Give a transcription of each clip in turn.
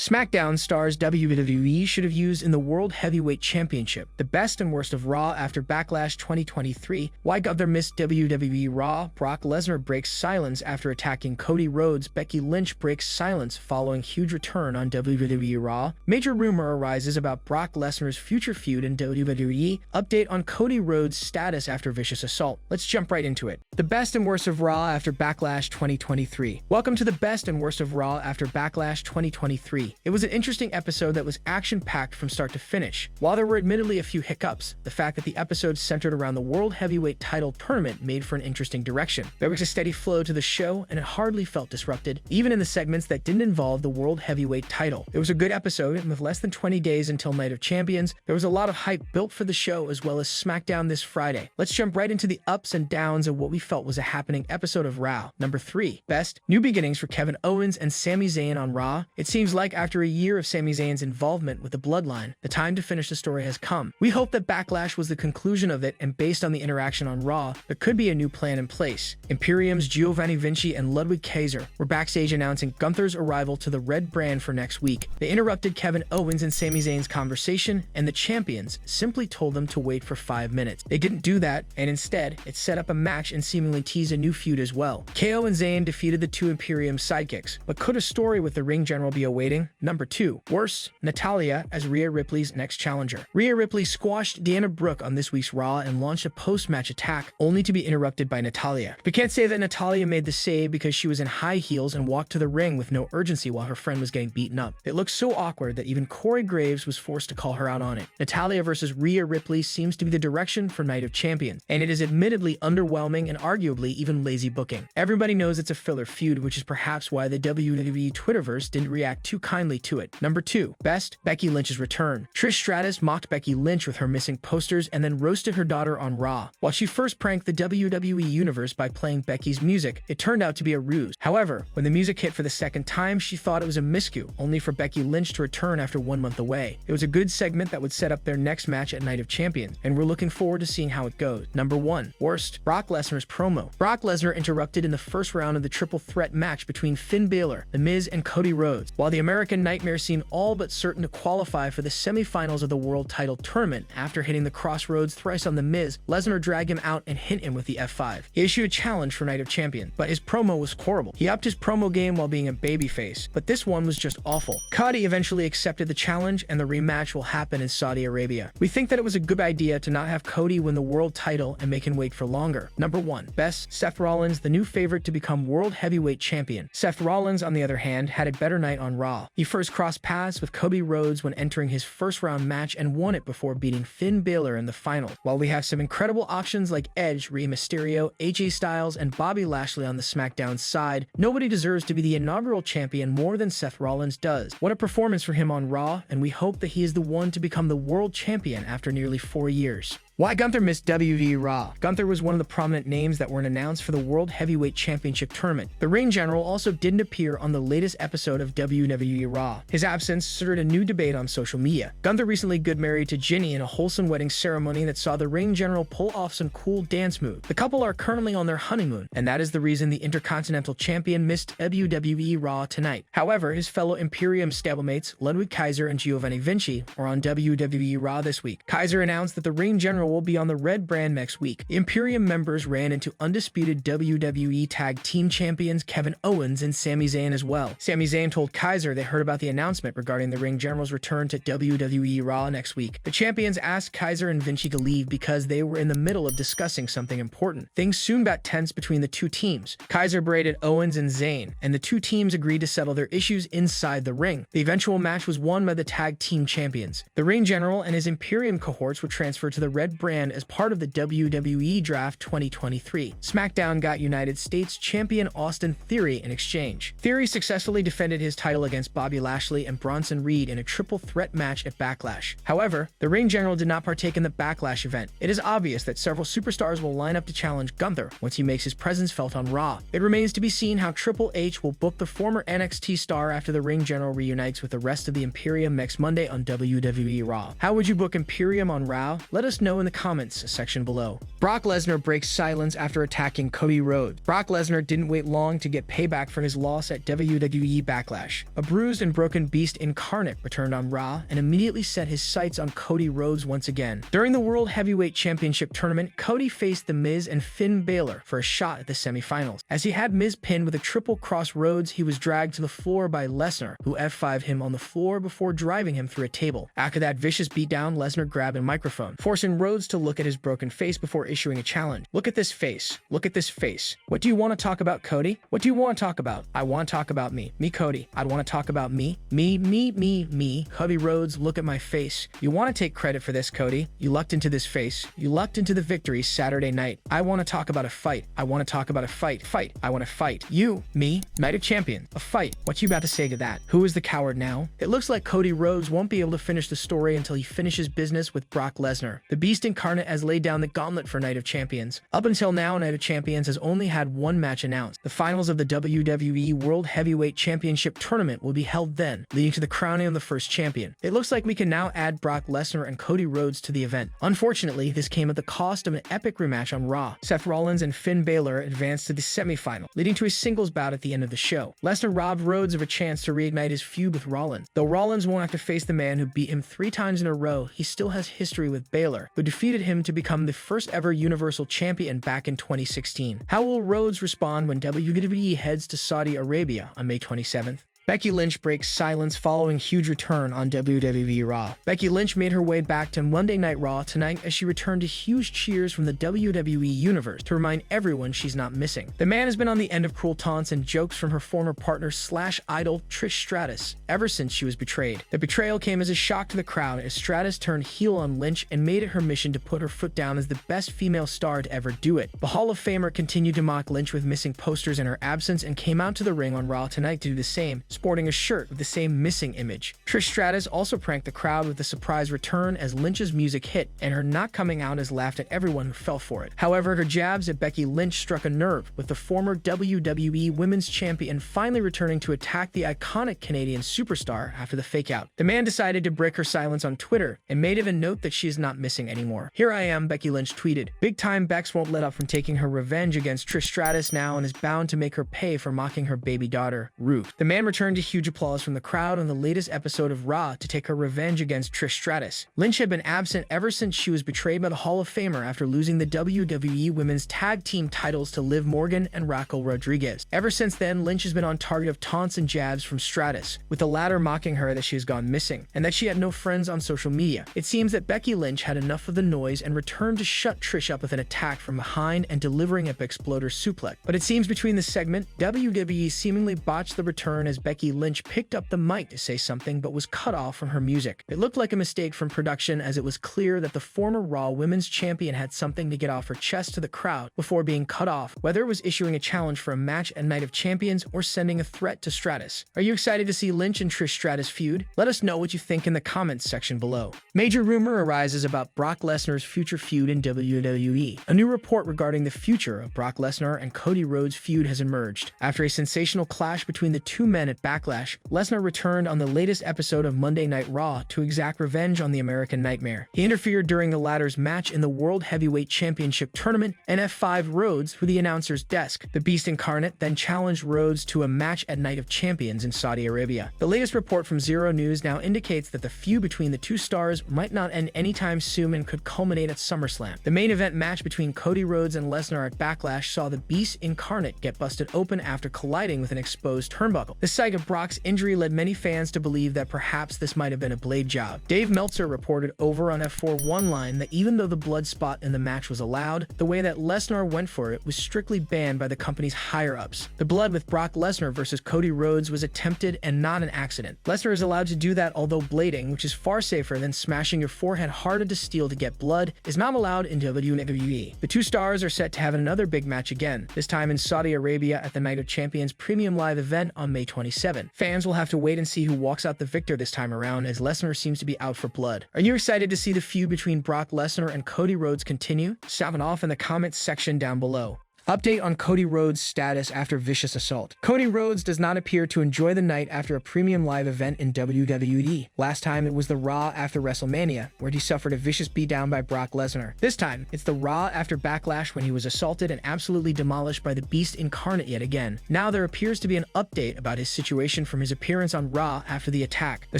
Smackdown stars WWE should have used in the World Heavyweight Championship. The best and worst of Raw after Backlash 2023. Why Gunther missed WWE Raw. Brock Lesnar breaks silence after attacking Cody Rhodes. Becky Lynch breaks silence following huge return on WWE Raw. Major rumor arises about Brock Lesnar's future feud in WWE. Update on Cody Rhodes' status after vicious assault. Let's jump right into it. The best and worst of Raw after Backlash 2023. Welcome to the best and worst of Raw after Backlash 2023. It was an interesting episode that was action-packed from start to finish. While there were admittedly a few hiccups, the fact that the episode centered around the World Heavyweight title tournament made for an interesting direction. There was a steady flow to the show, and it hardly felt disrupted, even in the segments that didn't involve the World Heavyweight title. It was a good episode, and with less than 20 days until Night of Champions, there was a lot of hype built for the show as well as Smackdown this Friday. Let's jump right into the ups and downs of what we felt was a happening episode of Raw. Number 3. Best. New beginnings for Kevin Owens and Sami Zayn on Raw. It seems like after a year of Sami Zayn's involvement with the Bloodline, the time to finish the story has come. We hope that Backlash was the conclusion of it, and based on the interaction on Raw, there could be a new plan in place. Imperium's Giovanni Vinci and Ludwig Kaiser were backstage announcing Gunther's arrival to the Red brand for next week. They interrupted Kevin Owens and Sami Zayn's conversation, and the champions simply told them to wait for 5 minutes. They didn't do that, and instead, it set up a match and seemingly teased a new feud as well. KO and Zayn defeated the two Imperium sidekicks, but could a story with the ring general be awaiting? Number 2. Worst. Natalya as Rhea Ripley's next challenger. Rhea Ripley squashed Deanna Brooke on this week's Raw and launched a post-match attack, only to be interrupted by Natalya. We can't say that Natalya made the save because she was in high heels and walked to the ring with no urgency while her friend was getting beaten up. It looked so awkward that even Corey Graves was forced to call her out on it. Natalya versus Rhea Ripley seems to be the direction for Night of Champions, and it is admittedly underwhelming and arguably even lazy booking. Everybody knows it's a filler feud, which is perhaps why the WWE Twitterverse didn't react too kindly to it. Number 2. Best. Becky Lynch's return. Trish Stratus mocked Becky Lynch with her missing posters and then roasted her daughter on Raw. While she first pranked the WWE Universe by playing Becky's music, it turned out to be a ruse. However, when the music hit for the second time, she thought it was a miscue, only for Becky Lynch to return after 1 month away. It was a good segment that would set up their next match at Night of Champions, and we're looking forward to seeing how it goes. Number 1. Worst. Brock Lesnar's promo. Brock Lesnar interrupted in the first round of the triple threat match between Finn Balor, The Miz, and Cody Rhodes. While the American Nightmare seemed all but certain to qualify for the semifinals of the World Title Tournament after hitting the crossroads thrice on The Miz, Lesnar dragged him out and hit him with the F5. He issued a challenge for Night of Champions, but his promo was horrible. He upped his promo game while being a babyface, but this one was just awful. Cody eventually accepted the challenge, and the rematch will happen in Saudi Arabia. We think that it was a good idea to not have Cody win the world title and make him wait for longer. Number 1. Best. Seth Rollins, the new favorite to become World Heavyweight Champion. Seth Rollins, on the other hand, had a better night on Raw. He first crossed paths with Cody Rhodes when entering his first round match and won it before beating Finn Balor in the final. While we have some incredible options like Edge, Rey Mysterio, AJ Styles, and Bobby Lashley on the SmackDown side, nobody deserves to be the inaugural champion more than Seth Rollins does. What a performance for him on Raw, and we hope that he is the one to become the world champion after nearly 4 years. Why Gunther missed WWE Raw. Gunther was one of the prominent names that weren't announced for the World Heavyweight Championship tournament. The ring general also didn't appear on the latest episode of WWE Raw. His absence stirred a new debate on social media. Gunther recently got married to Ginny in a wholesome wedding ceremony that saw the ring general pull off some cool dance moves. The couple are currently on their honeymoon, and that is the reason the Intercontinental Champion missed WWE Raw tonight. However, his fellow Imperium stablemates, Ludwig Kaiser and Giovanni Vinci, are on WWE Raw this week. Kaiser announced that the ring general will be on the Red brand next week. The Imperium members ran into undisputed WWE Tag Team Champions Kevin Owens and Sami Zayn as well. Sami Zayn told Kaiser they heard about the announcement regarding the ring general's return to WWE Raw next week. The champions asked Kaiser and Vinci to leave because they were in the middle of discussing something important. Things soon got tense between the two teams. Kaiser berated Owens and Zayn, and the two teams agreed to settle their issues inside the ring. The eventual match was won by the Tag Team Champions. The ring general and his Imperium cohorts were transferred to the Red brand as part of the WWE Draft 2023. SmackDown got United States champion Austin Theory in exchange. Theory successfully defended his title against Bobby Lashley and Bronson Reed in a triple threat match at Backlash. However, the ring general did not partake in the Backlash event. It is obvious that several superstars will line up to challenge Gunther once he makes his presence felt on Raw. It remains to be seen how Triple H will book the former NXT star after the ring general reunites with the rest of the Imperium next Monday on WWE Raw. How would you book Imperium on Raw? Let us know in the comments section below. Brock Lesnar breaks silence after attacking Cody Rhodes. Brock Lesnar didn't wait long to get payback for his loss at WWE Backlash. A bruised and broken beast incarnate returned on Raw and immediately set his sights on Cody Rhodes once again. During the World Heavyweight Championship tournament, Cody faced The Miz and Finn Balor for a shot at the semifinals. As he had Miz pinned with a triple cross Rhodes, he was dragged to the floor by Lesnar, who F5'd him on the floor before driving him through a table. After that vicious beatdown, Lesnar grabbed a microphone, forcing Rhodes to look at his broken face before issuing a challenge. Look at this face. Look at this face. What do you want to talk about, Cody? What do you want to talk about? I want to talk about me. Me, Cody. I'd want to talk about me. Me. Cody Rhodes, look at my face. You want to take credit for this, Cody. You lucked into this face. You lucked into the victory Saturday night. I want to talk about a fight. I want to talk about a fight. Fight. I want to fight. You, me, Night of Champions. A fight. What you about to say to that? Who is the coward now? It looks like Cody Rhodes won't be able to finish the story until he finishes business with Brock Lesnar. The Beast Incarnate has laid down the gauntlet for Night of Champions. Up until now, Night of Champions has only had one match announced. The finals of the WWE World Heavyweight Championship tournament will be held then, leading to the crowning of the first champion. It looks like we can now add Brock Lesnar and Cody Rhodes to the event. Unfortunately, this came at the cost of an epic rematch on Raw. Seth Rollins and Finn Balor advanced to the semifinal, leading to a singles bout at the end of the show. Lesnar robbed Rhodes of a chance to reignite his feud with Rollins. Though Rollins won't have to face the man who beat him 3 times in a row, he still has history with Balor, who defeated him to become the first ever Universal Champion back in 2016. How will Rhodes respond when WWE heads to Saudi Arabia on May 27th? Becky Lynch breaks silence following huge return on WWE Raw. Becky Lynch made her way back to Monday Night Raw tonight as she returned to huge cheers from the WWE Universe to remind everyone she's not missing. The man has been on the end of cruel taunts and jokes from her former partner / idol Trish Stratus ever since she was betrayed. The betrayal came as a shock to the crowd as Stratus turned heel on Lynch and made it her mission to put her foot down as the best female star to ever do it. The Hall of Famer continued to mock Lynch with missing posters in her absence and came out to the ring on Raw tonight to do the same, sporting a shirt with the same missing image. Trish Stratus also pranked the crowd with a surprise return as Lynch's music hit, and her not coming out has laughed at everyone who fell for it. However, her jabs at Becky Lynch struck a nerve, with the former WWE Women's Champion finally returning to attack the iconic Canadian superstar after the fake-out. The man decided to break her silence on Twitter and made it a note that she is not missing anymore. "Here I am," Becky Lynch tweeted. "Big time Bex won't let up from taking her revenge against Trish Stratus now and is bound to make her pay for mocking her baby daughter, Ruth." The man returned to huge applause from the crowd on the latest episode of Raw to take her revenge against Trish Stratus. Lynch had been absent ever since she was betrayed by the Hall of Famer after losing the WWE Women's Tag Team titles to Liv Morgan and Raquel Rodriguez. Ever since then, Lynch has been on target of taunts and jabs from Stratus, with the latter mocking her that she has gone missing and that she had no friends on social media. It seems that Becky Lynch had enough of the noise and returned to shut Trish up with an attack from behind and delivering a exploder suplex. But it seems between the segment, WWE seemingly botched the return as Becky Lynch picked up the mic to say something but was cut off from her music. It looked like a mistake from production as it was clear that the former Raw Women's Champion had something to get off her chest to the crowd before being cut off, whether it was issuing a challenge for a match at Night of Champions or sending a threat to Stratus. Are you excited to see Lynch and Trish Stratus feud? Let us know what you think in the comments section below. Major rumor arises about Brock Lesnar's future feud in WWE. A new report regarding the future of Brock Lesnar and Cody Rhodes' feud has emerged. After a sensational clash between the two men at Backlash, Lesnar returned on the latest episode of Monday Night Raw to exact revenge on the American Nightmare. He interfered during the latter's match in the World Heavyweight Championship tournament and F5 Rhodes through the announcer's desk. The Beast Incarnate then challenged Rhodes to a match at Night of Champions in Saudi Arabia. The latest report from Zero News now indicates that the feud between the two stars might not end anytime soon and could culminate at SummerSlam. The main event match between Cody Rhodes and Lesnar at Backlash saw the Beast Incarnate get busted open after colliding with an exposed turnbuckle. The sight of Brock's injury led many fans to believe that perhaps this might have been a blade job. Dave Meltzer reported over on F4 One Line that even though the blood spot in the match was allowed, the way that Lesnar went for it was strictly banned by the company's higher-ups. The blood with Brock Lesnar versus Cody Rhodes was attempted and not an accident. Lesnar is allowed to do that, although blading, which is far safer than smashing your forehead hard into steel to get blood, is not allowed in WWE. The two stars are set to have another big match again, this time in Saudi Arabia at the Night of Champions Premium Live event on May 27. Fans will have to wait and see who walks out the victor this time around, as Lesnar seems to be out for blood. Are you excited to see the feud between Brock Lesnar and Cody Rhodes continue? Sound off in the comments section down below. Update on Cody Rhodes' status after vicious assault. Cody Rhodes does not appear to enjoy the night after a premium live event in WWE. Last time it was the Raw after WrestleMania, where he suffered a vicious beatdown by Brock Lesnar. This time, it's the Raw after Backlash when he was assaulted and absolutely demolished by the Beast incarnate yet again. Now there appears to be an update about his situation from his appearance on Raw after the attack. The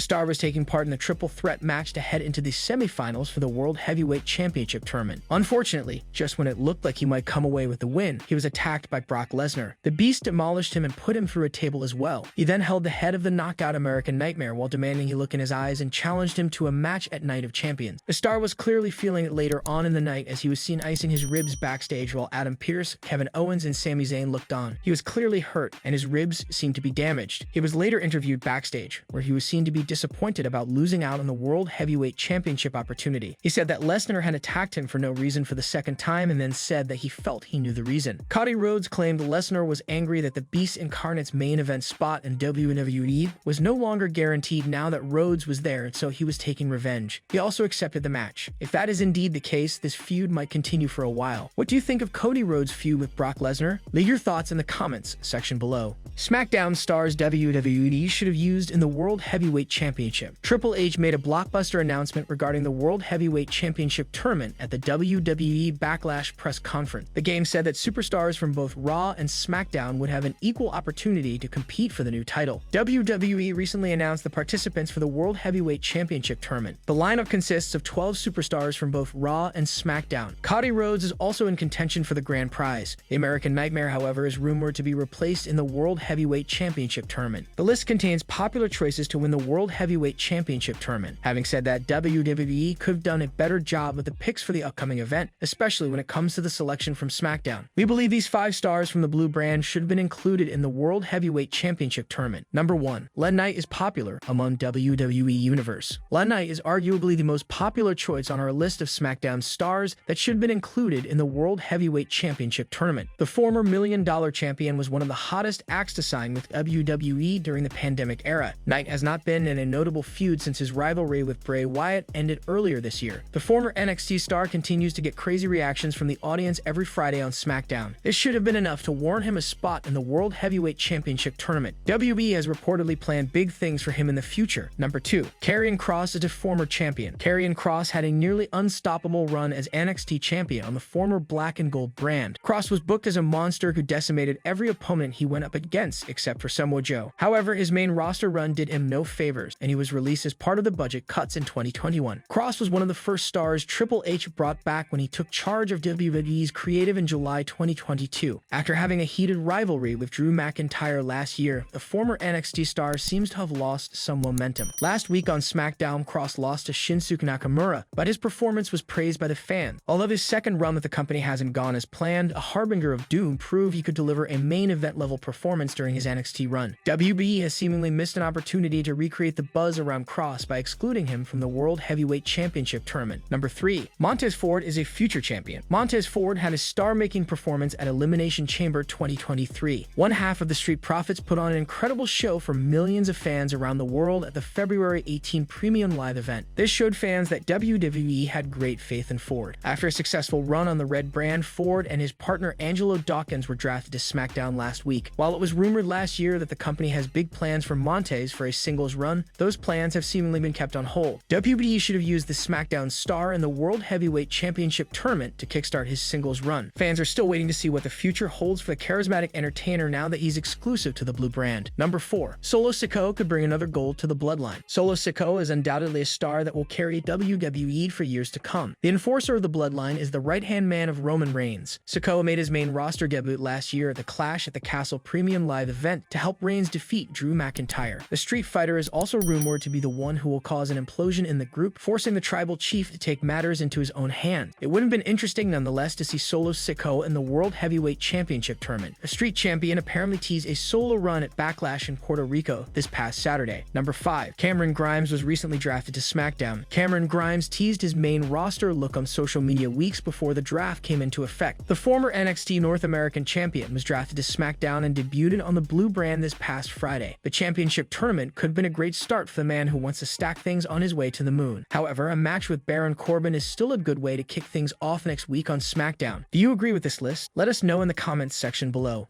star was taking part in the triple threat match to head into the semifinals for the World Heavyweight Championship tournament. Unfortunately, just when it looked like he might come away with the win, he was attacked by Brock Lesnar. The Beast demolished him and put him through a table as well. He then held the head of the knockout American Nightmare while demanding he look in his eyes and challenged him to a match at Night of Champions. The star was clearly feeling it later on in the night as he was seen icing his ribs backstage while Adam Pearce, Kevin Owens, and Sami Zayn looked on. He was clearly hurt and his ribs seemed to be damaged. He was later interviewed backstage, where he was seen to be disappointed about losing out on the World Heavyweight Championship opportunity. He said that Lesnar had attacked him for no reason for the second time and then said that he felt he knew the reason. Cody Rhodes claimed Lesnar was angry that the Beast Incarnate's main event spot in WWE was no longer guaranteed now that Rhodes was there, and so he was taking revenge. He also accepted the match. If that is indeed the case, this feud might continue for a while. What do you think of Cody Rhodes' feud with Brock Lesnar? Leave your thoughts in the comments section below. Smackdown stars WWE should have used in the World Heavyweight Championship. Triple H made a blockbuster announcement regarding the World Heavyweight Championship tournament at the WWE Backlash press conference. The game said that superstars from both Raw and SmackDown would have an equal opportunity to compete for the new title. WWE recently announced the participants for the World Heavyweight Championship tournament. The lineup consists of 12 superstars from both Raw and SmackDown. Cody Rhodes is also in contention for the grand prize. The American Nightmare, however, is rumored to be replaced in the World Heavyweight Championship tournament. The list contains popular choices to win the World Heavyweight Championship tournament. Having said that, WWE could have done a better job with the picks for the upcoming event, especially when it comes to the selection from SmackDown. We believe these 5 stars from the blue brand should have been included in the World Heavyweight Championship tournament. Number 1. LA Knight is popular among WWE Universe. LA Knight is arguably the most popular choice on our list of SmackDown stars that should have been included in the World Heavyweight Championship tournament. The former $1 million champion was one of the hottest acts to sign with WWE during the pandemic era. Knight has not been in a notable feud since his rivalry with Bray Wyatt ended earlier this year. The former NXT star continues to get crazy reactions from the audience every Friday on SmackDown. This should have been enough to warrant him a spot in the World Heavyweight Championship tournament. WWE has reportedly planned big things for him in the future. Number 2. Karrion Kross is a former champion. Karrion Kross had a nearly unstoppable run as NXT champion on the former Black and Gold brand. Kross was booked as a monster who decimated every opponent he went up against except for Samoa Joe. However, his main roster run did him no favors, and he was released as part of the budget cuts in 2021. Kross was one of the first stars Triple H brought back when he took charge of WWE's creative in July 2022. After having a heated rivalry with Drew McIntyre last year, the former NXT star seems to have lost some momentum. Last week on SmackDown, Kross lost to Shinsuke Nakamura, but his performance was praised by the fans. Although his second run with the company hasn't gone as planned, a harbinger of doom proved he could deliver a main event level performance during his NXT run. WB has seemingly missed an opportunity to recreate the buzz around Kross by excluding him from the World Heavyweight Championship tournament. Number 3. Montez Ford is a future champion. Montez Ford had a star-making performance at Elimination Chamber 2023. One half of the Street Profits put on an incredible show for millions of fans around the world at the February 18 Premium Live event. This showed fans that WWE had great faith in Ford. After a successful run on the red brand, Ford and his partner Angelo Dawkins were drafted to SmackDown last week. While it was rumored last year that the company has big plans for Montez for a singles run, those plans have seemingly been kept on hold. WWE should have used the SmackDown star in the World Heavyweight Championship tournament to kickstart his singles run. Fans are still waiting to see what the future holds for the charismatic entertainer now that he's exclusive to the blue brand. Number 4. Solo Sikoa could bring another gold to the bloodline. Solo Sikoa is undoubtedly a star that will carry WWE for years to come. The enforcer of the bloodline is the right-hand man of Roman Reigns. Sikoa made his main roster debut last year at the Clash at the Castle Premium Live event to help Reigns defeat Drew McIntyre. The Street Fighter is also rumored to be the one who will cause an implosion in the group, forcing the tribal chief to take matters into his own hands. It would have been interesting nonetheless to see Solo Sikoa in the World Heavyweight Championship tournament. A Street champion apparently teased a solo run at Backlash in Puerto Rico this past Saturday. Number 5. Cameron Grimes was recently drafted to SmackDown. Cameron Grimes teased his main roster look on social media weeks before the draft came into effect. The former NXT North American champion was drafted to SmackDown and debuted on the blue brand this past Friday. The championship tournament could have been a great start for the man who wants to stack things on his way to the moon. However, a match with Baron Corbin is still a good way to kick things off next week on SmackDown. Do you agree with this list? list? Let us know in the comments section below.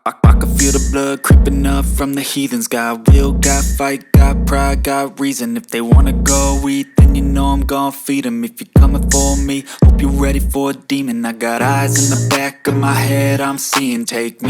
I can feel the blood creeping up from the heathens. Got will, got fight, got pride, got reason. If they wanna go eat, then you know I'm gon' feed them. If you're coming for me, hope you're ready for a demon. I got eyes in the back of my head, I'm seeing. Take me